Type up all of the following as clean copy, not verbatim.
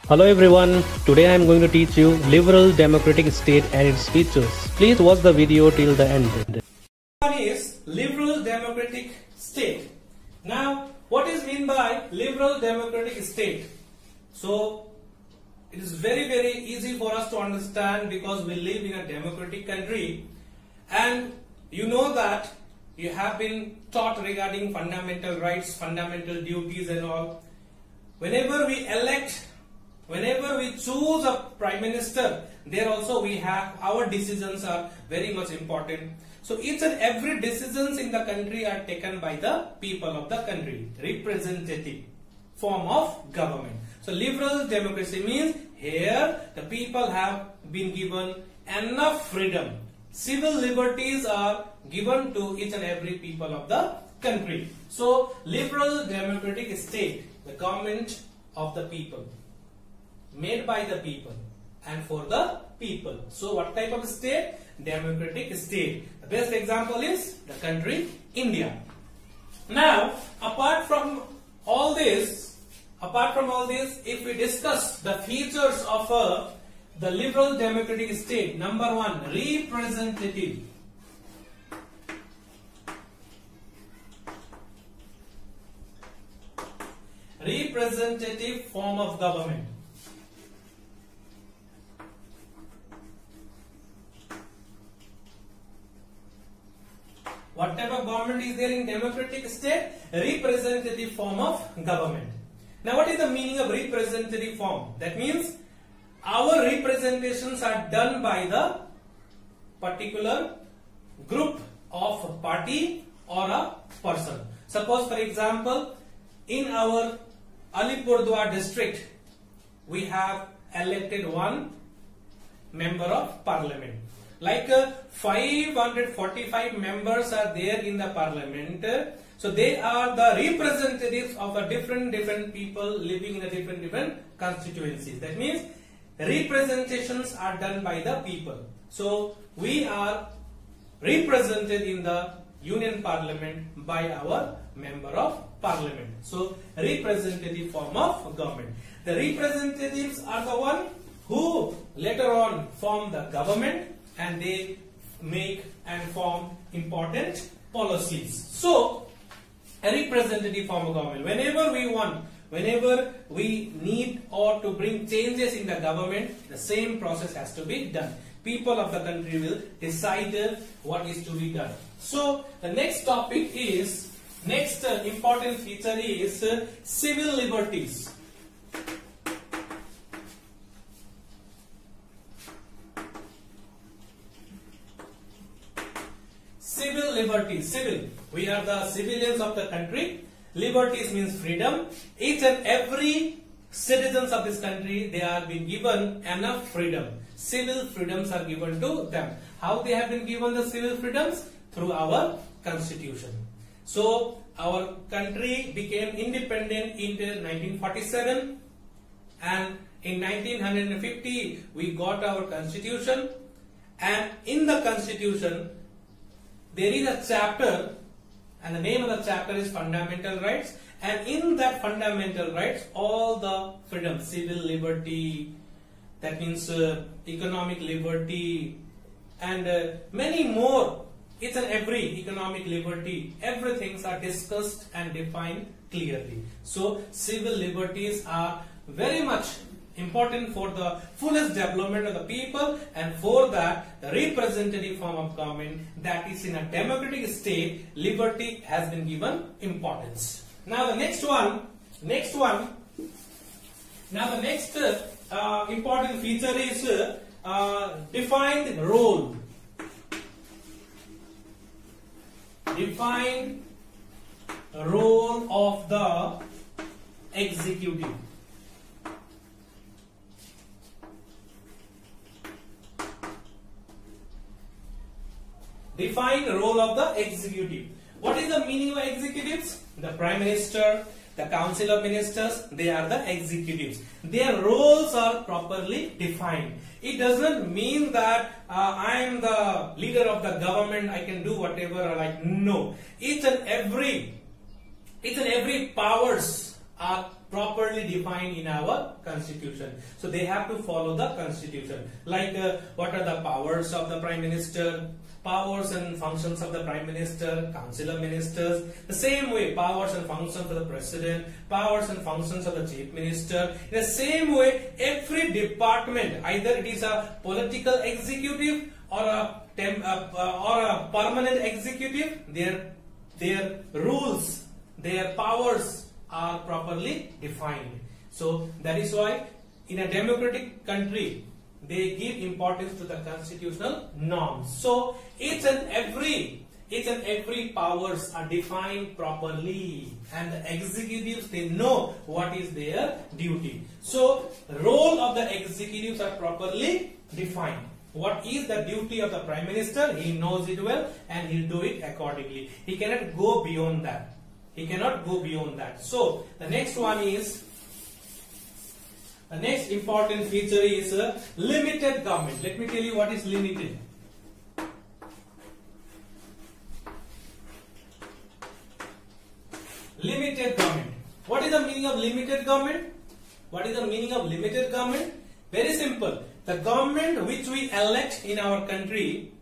Hello everyone, today I am going to teach you liberal democratic state and its features. Please watch the video till the end. One is liberal democratic state. Now, what is meant by liberal democratic state? So, it is very easy for us to understand because we live in a democratic country, and you know that you have been taught regarding fundamental rights, fundamental duties and all. Whenever we choose a prime minister, there also we have our decisions are very much important. So each and every decisions in the country are taken by the people of the country, representative form of government. So liberal democracy means here the people have been given enough freedom. Civil liberties are given to each and every people of the country. So liberal democratic state, the government of the people, made by the people and for the people. So what type of state? Democratic state. The best example is the country India. Now, apart from all this, if we discuss the features of the liberal democratic state, number one, representative. Representative form of government. What type of government is there in democratic state? Representative form of government. Now what is the meaning of representative form? That means our representations are done by the particular group of party or a person. Suppose for example, in our Alipurdwar district, we have elected one member of parliament. Like 545 members are there in the parliament. So they are the representatives of a different people living in a different constituencies. That means representations are done by the people. So we are represented in the union parliament by our member of parliament. So representative form of government. The representatives are the one who later on form the government, and they make and form important policies. So, a representative form of government. Whenever we need or to bring changes in the government, the same process has to be done. People of the country will decide what is to be done. So, the next topic is, next important feature is civil liberties. Civil liberties. Civil. We are the civilians of the country. Liberties means freedom. Each and every citizens of this country, they are being given enough freedom. Civil freedoms are given to them. How they have been given the civil freedoms? Through our constitution. So our country became independent in 1947, and in 1950 we got our constitution, and in the constitution there is a chapter, and the name of the chapter is fundamental rights, and in that fundamental rights all the freedoms, civil liberty, that means economic liberty, and many more, each and every economic liberty, everything are discussed and defined clearly. So civil liberties are very much important for the fullest development of the people, and for that the representative form of government, that is in a democratic state, liberty has been given importance. Now the next important feature is defined role. Defined role of the executive. Defined role of the executive. What is the meaning of executives? The Prime Minister, the Council of Ministers, they are the executives. Their roles are properly defined. It doesn't mean that I am the leader of the government, I can do whatever I like. No. Each and every powers are properly defined in our constitution. So they have to follow the constitution. Like what are the powers of the Prime Minister, powers and functions of the Prime Minister, Council of Ministers. The same way, powers and functions of the President, powers and functions of the Chief Minister. In the same way, every department, either it is a political executive or a permanent executive, their rules, their powers are properly defined. So that is why in a democratic country they give importance to the constitutional norms. So each and every powers are defined properly, and the executives, they know what is their duty. So role of the executives are properly defined. What is the duty of the Prime Minister? He knows it well and he'll do it accordingly. He cannot go beyond that. He cannot go beyond that. So the next one is, the next important feature is limited government. Let me tell you what is limited. Limited government. What is the meaning of limited government? What is the meaning of limited government? Very simple. The government which we elect in our country,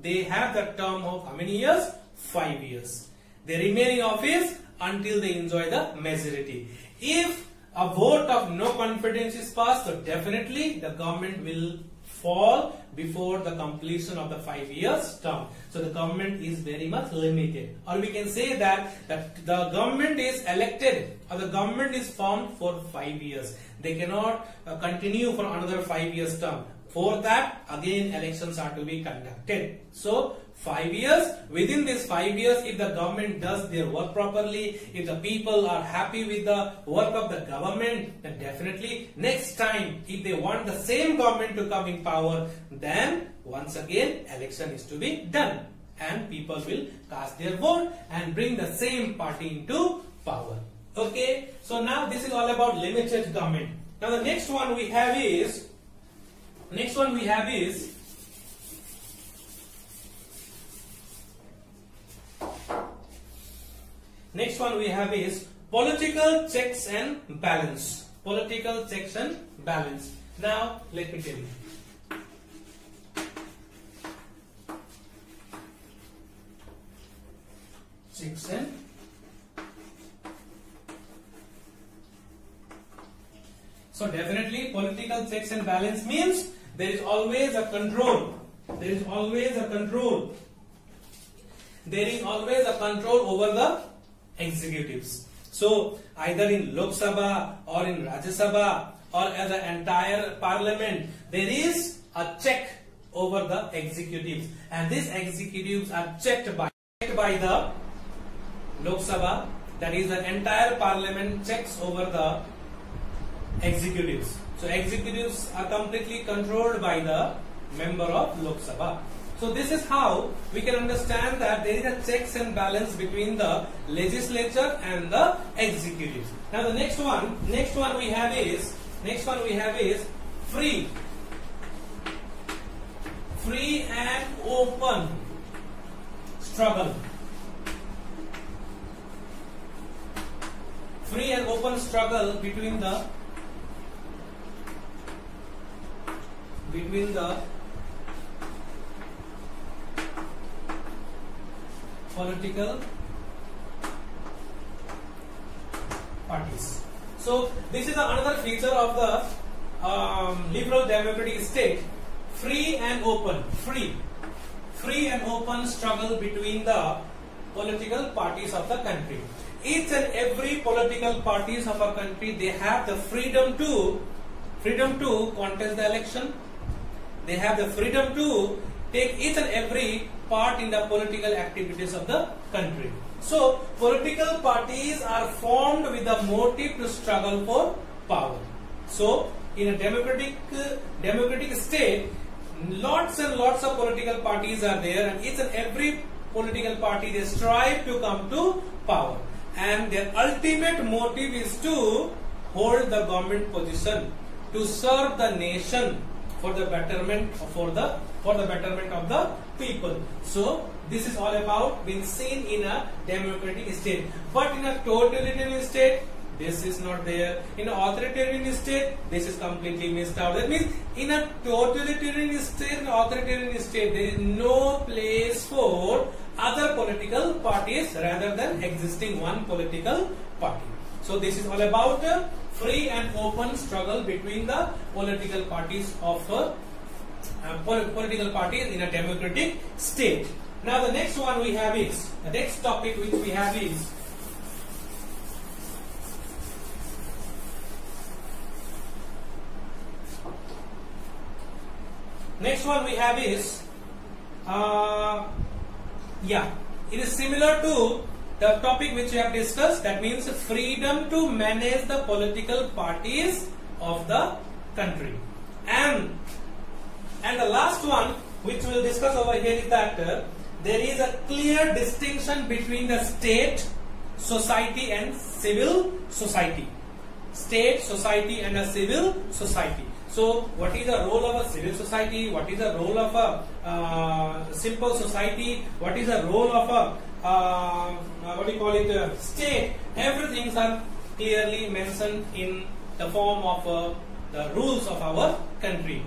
they have the term of how many years? 5 years. They remain in office until they enjoy the majority. If a vote of no confidence is passed, so definitely the government will fall before the completion of the 5 years term. So the government is very much limited. Or we can say that the government is elected or the government is formed for 5 years. They cannot continue for another 5 years term. For that, again elections are to be conducted. So 5 years, within these 5 years, if the government does their work properly, if the people are happy with the work of the government, then definitely next time, if they want the same government to come in power, then once again election is to be done and people will cast their vote and bring the same party into power. Okay, so now this is all about limited government. Now the next one we have is political checks and balance. Political checks and balance. Now let me tell you. Checks and so definitely political checks and balance means there is always a control. There is always a control. There is always a control over the executives. So either in Lok Sabha or in Rajya Sabha or as an entire parliament, there is a check over the executives, and these executives are checked by the Lok Sabha. That is, the entire parliament checks over the executives. So executives are completely controlled by the member of Lok Sabha. So this is how we can understand that there is a checks and balance between the legislature and the executives. Now the next one we have is free and open struggle. Free and open struggle between the political parties. So this is another feature of the liberal democratic state. Free and open struggle between the political parties of the country. Each and every political parties of our country, they have the freedom to contest the election. They have the freedom to take each and every part in the political activities of the country. So political parties are formed with the motive to struggle for power. So in a democratic state, lots and lots of political parties are there, and each and every political party, they strive to come to power, and their ultimate motive is to hold the government position, to serve the nation for the betterment of the people. So this is all about being seen in a democratic state. But in a totalitarian state, this is not there. In an authoritarian state, this is completely missed out. That means in a totalitarian state, there is no place for other political parties rather than existing one political party. So this is all about a free and open struggle between the political parties of political parties in a democratic state. Now the next one we have is, the next topic which we have is it is similar to the topic which we have discussed, that means freedom to manage the political parties of the country. And the last one which we will discuss over here is that there is a clear distinction between the state, society and civil society. State, society and a civil society. So what is the role of a civil society? What is the role of a simple society? What is the role of a state? Everything are clearly mentioned in the form of the rules of our country.